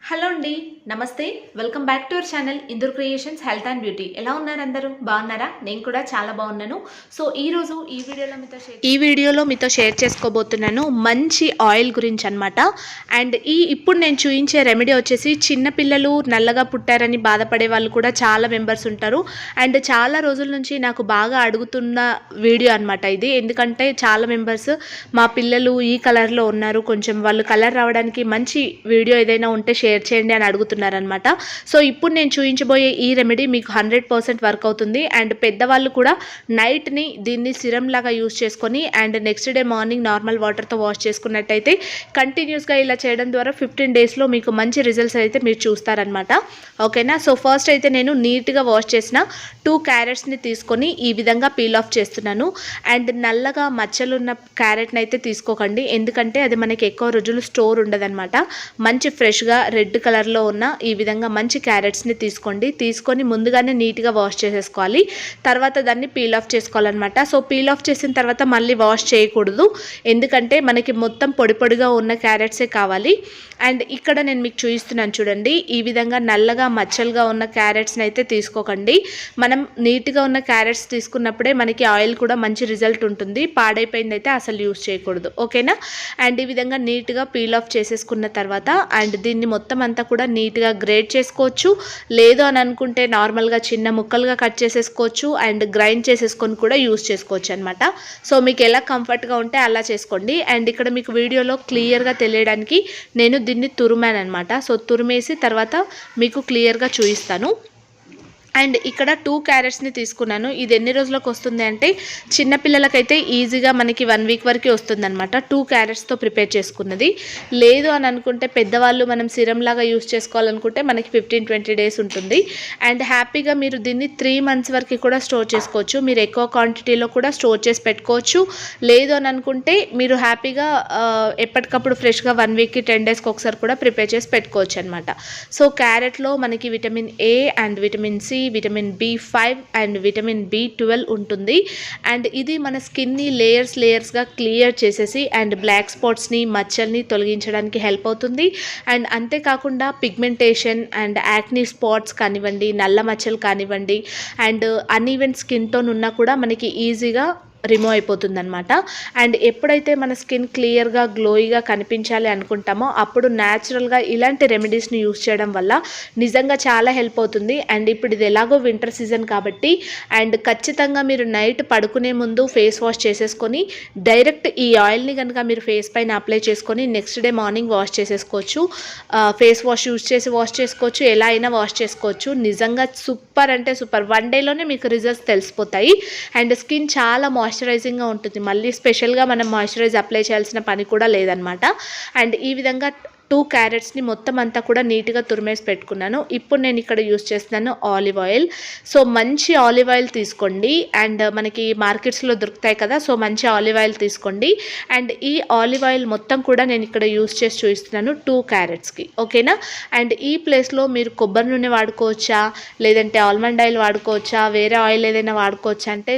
Hello అండి, నమస్తే. Welcome back to our channel Indur creations health and beauty. ఎలా ఉన్నారు అందరూ? బాగున్నారా? నేను కూడా చాలా బాగున్నాను. సో ఈరోజు ఈ వీడియోలో మీతో షేర్ చేసుకోబోతున్నాను మంచి ఆయిల్ గురించి అనమాట. అండ్ ఇప్పుడు నేను చూపించే రెమెడీ వచ్చేసి చిన్నపిల్లలు నల్లగా పుట్టారని బాధపడే వాళ్ళు కూడా చాలా మెంబర్స్ ఉంటారు. అండ్ చాలా రోజుల నుంచి నాకు బాగా అడుగుతున్న వీడియో అనమాట ఇది. ఎందుకంటే చాలా మెంబర్స్ మా పిల్లలు ఈ కలర్లో ఉన్నారు, కొంచెం వాళ్ళు కలర్ రావడానికి మంచి వీడియో ఏదైనా ఉంటే షేర్ చేయండి అని అడుగుతున్నారనమాట. సో ఇప్పుడు నేను చూపించబోయే ఈ రెమెడీ మీకు 100% వర్క్ అవుతుంది. అండ్ పెద్దవాళ్ళు కూడా నైట్ని దీన్ని సిరం లాగా యూజ్ చేసుకొని and next day morning normal వాటర్తో వాష్ చేసుకున్నట్టయితే కంటిన్యూస్గా ఇలా చేయడం ద్వారా 15 డేస్లో మీకు మంచి రిజల్ట్స్ అయితే మీరు చూస్తారనమాట. ఓకేనా? సో ఫస్ట్ అయితే నేను నీట్గా వాష్ చేసిన 2 క్యారెట్స్ని తీసుకొని ఈ విధంగా పీల్ ఆఫ్ చేస్తున్నాను. అండ్ నల్లగా మచ్చలున్న క్యారెట్ని అయితే తీసుకోకండి, ఎందుకంటే అది మనకి ఎక్కువ రోజులు స్టోర్ ఉండదన్నమాట. మంచి ఫ్రెష్గా రెడ్ కలర్లో ఉన్న ఈ విధంగా మంచి క్యారెట్స్ని తీసుకొని ముందుగానే నీట్గా వాష్ చేసేసుకోవాలి. తర్వాత దాన్ని పీల్ ఆఫ్ చేసుకోవాలన్నమాట. సో పీల్ ఆఫ్ చేసిన తర్వాత మళ్ళీ వాష్ చేయకూడదు, ఎందుకంటే మనకి మొత్తం పొడి పొడిగా ఉన్న క్యారెట్సే కావాలి. అండ్ ఇక్కడ నేను మీకు చూపిస్తున్నాను చూడండి, ఈ విధంగా నల్లగా మచ్చలుగా ఉన్న క్యారెట్స్ని అయితే తీసుకోకండి. మనం నీట్గా ఉన్న క్యారెట్స్ తీసుకున్నప్పుడే మనకి ఆయిల్ కూడా మంచి రిజల్ట్ ఉంటుంది. పాడైపోయింది అయితే అసలు యూస్ చేయకూడదు. ఓకేనా? అండ్ ఈ విధంగా నీట్గా పీల్ ఆఫ్ చేసేసుకున్న తర్వాత అండ్ దీన్ని మొత్తం అంతా కూడా నీట్గా గ్రేట్ చేసుకోవచ్చు. లేదు అని అనుకుంటే నార్మల్గా చిన్న ముక్కలుగా కట్ చేసేసుకోవచ్చు అండ్ గ్రైండ్ చేసేసుకొని కూడా యూస్ చేసుకోవచ్చు అనమాట. సో మీకు ఎలా కంఫర్ట్గా ఉంటే అలా చేసుకోండి. అండ్ ఇక్కడ మీకు వీడియోలో క్లియర్గా తెలియడానికి నేను దీన్ని తురిమాను అనమాట. సో తురిమేసి తర్వాత మీకు క్లియర్గా చూపిస్తాను. అండ్ ఇక్కడ 2 క్యారెట్స్ని తీసుకున్నాను. ఇది ఎన్ని రోజులకు వస్తుంది అంటే చిన్నపిల్లలకైతే ఈజీగా మనకి 1 వీక్ వరకు వస్తుందన్నమాట. 2 క్యారెట్స్తో ప్రిపేర్ చేసుకున్నది. లేదు అని అనుకుంటే పెద్దవాళ్ళు మనం సిరం లాగా యూస్ చేసుకోవాలనుకుంటే మనకి 15-20 డేస్ ఉంటుంది. అండ్ హ్యాపీగా మీరు దీన్ని 3 మంత్స్ వరకు కూడా స్టోర్ చేసుకోవచ్చు. మీరు ఎక్కువ క్వాంటిటీలో కూడా స్టోర్ చేసి పెట్టుకోవచ్చు. లేదు అని అనుకుంటే మీరు హ్యాపీగా ఎప్పటికప్పుడు ఫ్రెష్గా 1 వీక్కి 10 డేస్కి ఒకసారి కూడా ప్రిపేర్ చేసి పెట్టుకోవచ్చు అనమాట. సో క్యారెట్లో మనకి vitamin A and vitamin C, vitamin B5 and vitamin B12 ఉంటుంది. అండ్ ఇది మన స్కిన్ని లేయర్స్గా క్లియర్ చేసేసి అండ్ బ్లాక్ స్పాట్స్ని మచ్చల్ని తొలగించడానికి హెల్ప్ అవుతుంది. అండ్ అంతేకాకుండా పిగ్మెంటేషన్ అండ్ యాక్నీ స్పాట్స్ కానివ్వండి, నల్ల మచ్చలు కానివ్వండి అండ్ అన్ఈవెన్ స్కిన్ టోన్ ఉన్నా కూడా మనకి ఈజీగా రిమూవ్ అయిపోతుంది అనమాట. అండ్ ఎప్పుడైతే మన స్కిన్ క్లియర్గా గ్లోయిగా కనిపించాలి అనుకుంటామో అప్పుడు న్యాచురల్గా ఇలాంటి రెమెడీస్ని యూస్ చేయడం వల్ల నిజంగా చాలా హెల్ప్ అవుతుంది. అండ్ ఇప్పుడు ఇది ఎలాగో వింటర్ సీజన్ కాబట్టి అండ్ ఖచ్చితంగా మీరు నైట్ పడుకునే ముందు ఫేస్ వాష్ చేసేసుకొని డైరెక్ట్ ఈ ఆయిల్ని కనుక మీరు ఫేస్ పైన అప్లై చేసుకొని నెక్స్ట్ డే మార్నింగ్ వాష్ చేసేసుకోవచ్చు. ఫేస్ వాష్ యూస్ చేసి వాష్ చేసుకోవచ్చు, ఎలా అయినా వాష్ చేసుకోవచ్చు. నిజంగా సూపర్ అంటే సూపర్. 1 డేలోనే మీకు రిజల్ట్స్ తెలిసిపోతాయి. అండ్ స్కిన్ చాలా మాయిశ్చరైజింగ్గా ఉంటుంది. మళ్ళీ స్పెషల్గా మనం మాయిశ్చరైజ్ అప్లై చేయాల్సిన పని కూడా లేదనమాట. అండ్ ఈ విధంగా 2 క్యారెట్స్ని మొత్తం అంతా కూడా నీట్గా తురిమేసి పెట్టుకున్నాను. ఇప్పుడు నేను ఇక్కడ యూస్ చేస్తున్నాను ఆలివ్ ఆయిల్. సో మంచి ఆలివ్ ఆయిల్ తీసుకోండి. అండ్ మనకి మార్కెట్స్లో దొరుకుతాయి కదా, సో మంచి ఆలివ్ ఆయిల్ తీసుకోండి. అండ్ ఈ ఆలివ్ ఆయిల్ మొత్తం కూడా నేను ఇక్కడ యూస్ చేసి చూపిస్తున్నాను 2 క్యారెట్స్కి. ఓకేనా? అండ్ ఈ ప్లేస్లో మీరు కొబ్బరి నూనె వాడుకోవచ్చా, లేదంటే ఆల్మండ్ ఆయిల్ వాడుకోవచ్చా, వేరే ఆయిల్ ఏదైనా వాడుకోవచ్చా అంటే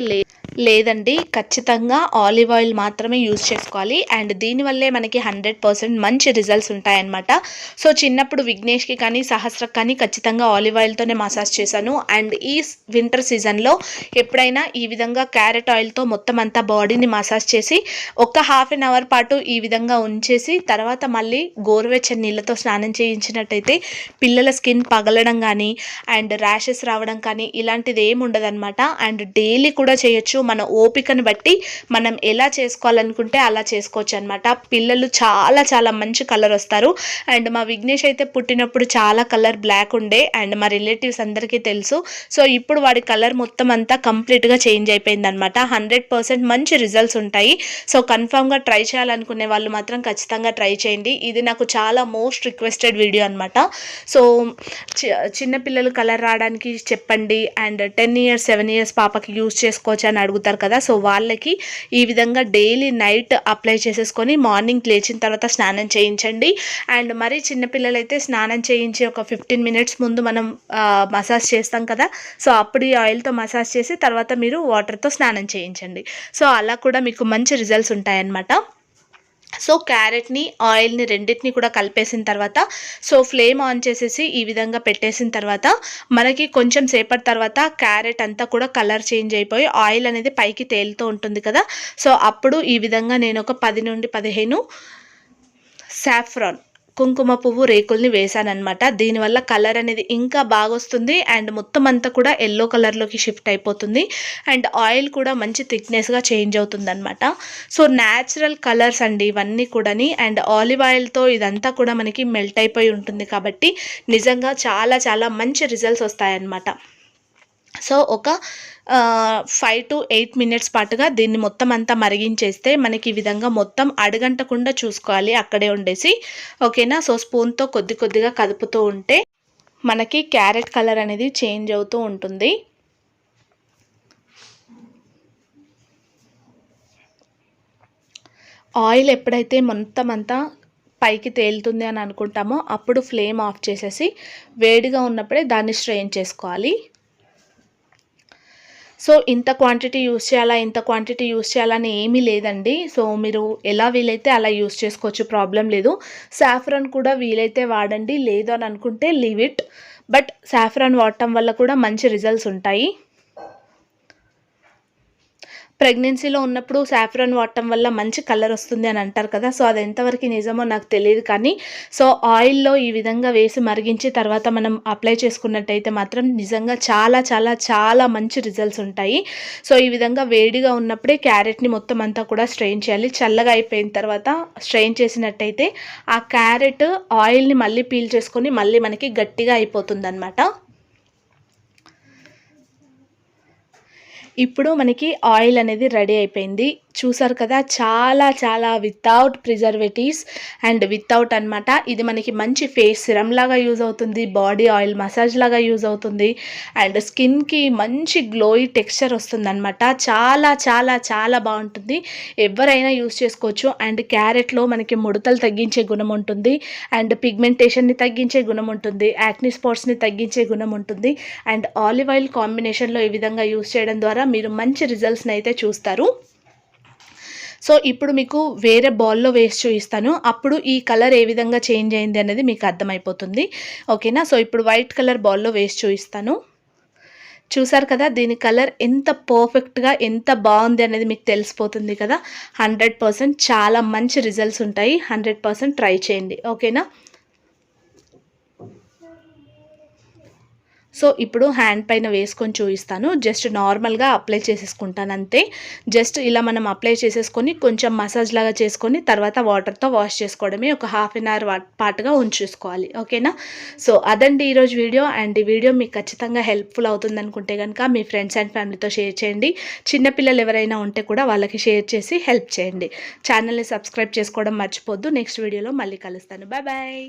లేదండి, ఖచ్చితంగా ఆలివ్ ఆయిల్ మాత్రమే యూజ్ చేసుకోవాలి. అండ్ దీనివల్లే మనకి 100% మంచి రిజల్ట్స్ ఉంటాయన్నమాట. సో చిన్నప్పుడు విఘ్నేష్కి కానీ సహస్రకు కానీ ఖచ్చితంగా ఆలివ్ ఆయిల్తోనే మసాజ్ చేశాను. అండ్ ఈ వింటర్ సీజన్లో ఎప్పుడైనా ఈ విధంగా క్యారెట్ ఆయిల్తో మొత్తం అంతా బాడీని మసాజ్ చేసి ఒక ½ అన్ అవర్ పాటు ఈ విధంగా ఉంచేసి తర్వాత మళ్ళీ గోరువెచ్చని నీళ్ళతో స్నానం చేయించినట్టయితే పిల్లల స్కిన్ పగలడం కానీ అండ్ ర్యాషెస్ రావడం కానీ ఇలాంటిది ఏమి ఉండదన్నమాట. అండ్ డైలీ కూడా చేయొచ్చు. మన ఓపికను బట్టి మనం ఎలా చేసుకోవాలనుకుంటే అలా చేసుకోవచ్చు అనమాట. పిల్లలు చాలా చాలా మంచి కలర్ వస్తారు. అండ్ మా విఘ్నేష్ అయితే పుట్టినప్పుడు చాలా కలర్ బ్లాక్ ఉండే అండ్ మా రిలేటివ్స్ అందరికీ తెలుసు. సో ఇప్పుడు వాడి కలర్ మొత్తం అంతా కంప్లీట్గా చేంజ్ అయిపోయింది అనమాట. 100% మంచి రిజల్ట్స్ ఉంటాయి. సో కన్ఫామ్గా ట్రై చేయాలనుకునే వాళ్ళు మాత్రం ఖచ్చితంగా ట్రై చేయండి. ఇది నాకు చాలా మోస్ట్ రిక్వెస్టెడ్ వీడియో అనమాట. సో చిన్నపిల్లలు కలర్ రావడానికి చెప్పండి అండ్ 10 ఇయర్స్ 7 ఇయర్స్ పాపకి యూజ్ చేసుకోవచ్చు అని అడుగుతారు కదా, సో వాళ్ళకి ఈ విధంగా డైలీ నైట్ అప్లై చేసేసుకొని మార్నింగ్ లేచిన తర్వాత స్నానం చేయించండి. అండ్ మరి చిన్నపిల్లలు అయితే స్నానం చేయించి ఒక 15 మినిట్స్ ముందు మనం మసాజ్ చేస్తాం కదా, సో అప్పుడు ఈ ఆయిల్తో మసాజ్ చేసి తర్వాత మీరు వాటర్తో స్నానం చేయించండి. సో అలా కూడా మీకు మంచి రిజల్ట్స్ ఉంటాయన్నమాట. సో క్యారెట్ని ఆయిల్ని రెండింటిని కూడా కలిపేసిన తర్వాత సో ఫ్లేమ్ ఆన్ చేసేసి ఈ విధంగా పెట్టేసిన తర్వాత మనకి కొంచెం సేపటి తర్వాత క్యారెట్ అంతా కూడా కలర్ చేంజ్ అయిపోయి ఆయిల్ అనేది పైకి తేలుతూ ఉంటుంది కదా. సో అప్పుడు ఈ విధంగా నేను ఒక 10 నుండి 15 సాఫ్రాన్ కుంకుమ పువ్వు రేకుల్ని వేసానమాట. దీనివల్ల కలర్ అనేది ఇంకా బాగా వస్తుంది అండ్ మొత్తం అంతా కూడా ఎల్లో కలర్లోకి షిఫ్ట్ అయిపోతుంది అండ్ ఆయిల్ కూడా మంచి థిక్నెస్గా చేంజ్ అవుతుంది అనమాట. సో న్యాచురల్ కలర్స్ అండి ఇవన్నీ కూడాని అండ్ ఆలివ్ ఆయిల్తో ఇదంతా కూడా మనకి మెల్ట్ అయిపోయి ఉంటుంది కాబట్టి నిజంగా చాలా చాలా మంచి రిజల్ట్స్ వస్తాయన్నమాట. సో ఒక 5 to 8 మినిట్స్ పాటుగా దీన్ని మొత్తం అంతా మరిగించేస్తే మనకి ఈ విధంగా మొత్తం అడగంటకుండా చూసుకోవాలి అక్కడే ఉండేసి, ఓకేనా. సో స్పూన్తో కొద్దిగా కదుపుతూ ఉంటే మనకి క్యారెట్ కలర్ అనేది చేంజ్ అవుతూ ఉంటుంది. ఆయిల్ ఎప్పుడైతే మొత్తం అంతా పైకి తేలుతుంది అని అనుకుంటామో అప్పుడు ఫ్లేమ్ ఆఫ్ చేసేసి వేడిగా ఉన్నప్పుడే దాన్ని స్ట్రెయిన్ చేసుకోవాలి. సో ఇంత క్వాంటిటీ యూస్ చేయాలని ఏమీ లేదండి. సో మీరు ఎలా వీలైతే అలా యూస్ చేసుకోవచ్చు, ప్రాబ్లం లేదు. సాఫ్రాన్ కూడా వీలైతే వాడండి, లేదు అని అనుకుంటే లీవ్ ఇట్. బట్ సాఫ్రాన్ వాడటం వల్ల కూడా మంచి రిజల్ట్స్ ఉంటాయి. ప్రెగ్నెన్సీలో ఉన్నప్పుడు సాఫ్రాన్ వాడటం వల్ల మంచి కలర్ వస్తుంది అని అంటారు కదా. సో అది ఎంతవరకు నిజమో నాకు తెలియదు, కానీ సో ఆయిల్లో ఈ విధంగా వేసి మరిగించి తర్వాత మనం అప్లై చేసుకున్నట్టయితే మాత్రం నిజంగా చాలా చాలా చాలా మంచి రిజల్ట్స్ ఉంటాయి. సో ఈ విధంగా వేడిగా ఉన్నప్పుడే క్యారెట్ని మొత్తం అంతా కూడా స్ట్రెయిన్ చేయాలి. చల్లగా అయిపోయిన తర్వాత స్ట్రెయిన్ చేసినట్టయితే ఆ క్యారెట్ ఆయిల్ని మళ్ళీ పీల్ చేసుకొని మళ్ళీ మనకి గట్టిగా అయిపోతుంది అనమాట. ఇప్పుడు మనకి ఆయిల్ అనేది రెడీ అయిపోయింది. చూసారు కదా, చాలా చాలా వితౌట్ ప్రిజర్వేటివ్స్ అండ్ వితౌట్ అనమాట. ఇది మనకి మంచి ఫేస్ సిరమ్ లాగా యూజ్ అవుతుంది, బాడీ ఆయిల్ మసాజ్ లాగా యూజ్ అవుతుంది అండ్ స్కిన్కి మంచి గ్లోయి టెక్స్చర్ వస్తుంది అనమాట. చాలా చాలా చాలా బాగుంటుంది, ఎవరైనా యూజ్ చేసుకోవచ్చు. అండ్ క్యారెట్లో మనకి ముడతలు తగ్గించే గుణం ఉంటుంది అండ్ పిగ్మెంటేషన్ని తగ్గించే గుణం ఉంటుంది, యాక్ని స్పాట్స్ని తగ్గించే గుణం ఉంటుంది. అండ్ ఆలివ్ ఆయిల్ కాంబినేషన్లో ఈ విధంగా యూజ్ చేయడం ద్వారా మీరు మంచి రిజల్ట్స్ని అయితే చూస్తారు. సో ఇప్పుడు మీకు వేరే బౌల్లో వేసి చూపిస్తాను, అప్పుడు ఈ కలర్ ఏ విధంగా చేంజ్ అయింది అనేది మీకు అర్థమైపోతుంది, ఓకేనా. సో ఇప్పుడు వైట్ కలర్ బౌల్లో వేసి చూపిస్తాను. చూసారు కదా, దీని కలర్ ఎంత పర్ఫెక్ట్గా ఎంత బాగుంది అనేది మీకు తెలిసిపోతుంది కదా. 100% చాలా మంచి రిజల్ట్స్ ఉంటాయి, 100% ట్రై చేయండి, ఓకేనా. సో ఇప్పుడు హ్యాండ్ పైన వేసుకొని చూపిస్తాను. జస్ట్ నార్మల్గా అప్లై చేసేసుకుంటాను అంతే. జస్ట్ ఇలా మనం అప్లై చేసేసుకొని కొంచెం మసాజ్ లాగా చేసుకొని తర్వాత వాటర్తో వాష్ చేసుకోవడమే. ఒక ½ an hour పాటుగా ఉంచేసుకోవాలి, ఓకేనా. సో అదండి ఈరోజు వీడియో. అండ్ ఈ వీడియో మీకు ఖచ్చితంగా హెల్ప్ఫుల్ అవుతుంది అనుకుంటే కనుక మీ ఫ్రెండ్స్ అండ్ ఫ్యామిలీతో షేర్ చేయండి. చిన్నపిల్లలు ఎవరైనా ఉంటే కూడా వాళ్ళకి షేర్ చేసి హెల్ప్ చేయండి. ఛానల్ని సబ్స్క్రైబ్ చేసుకోవడం మర్చిపోద్దు. నెక్స్ట్ వీడియోలో మళ్ళీ కలుస్తాను. Bye bye.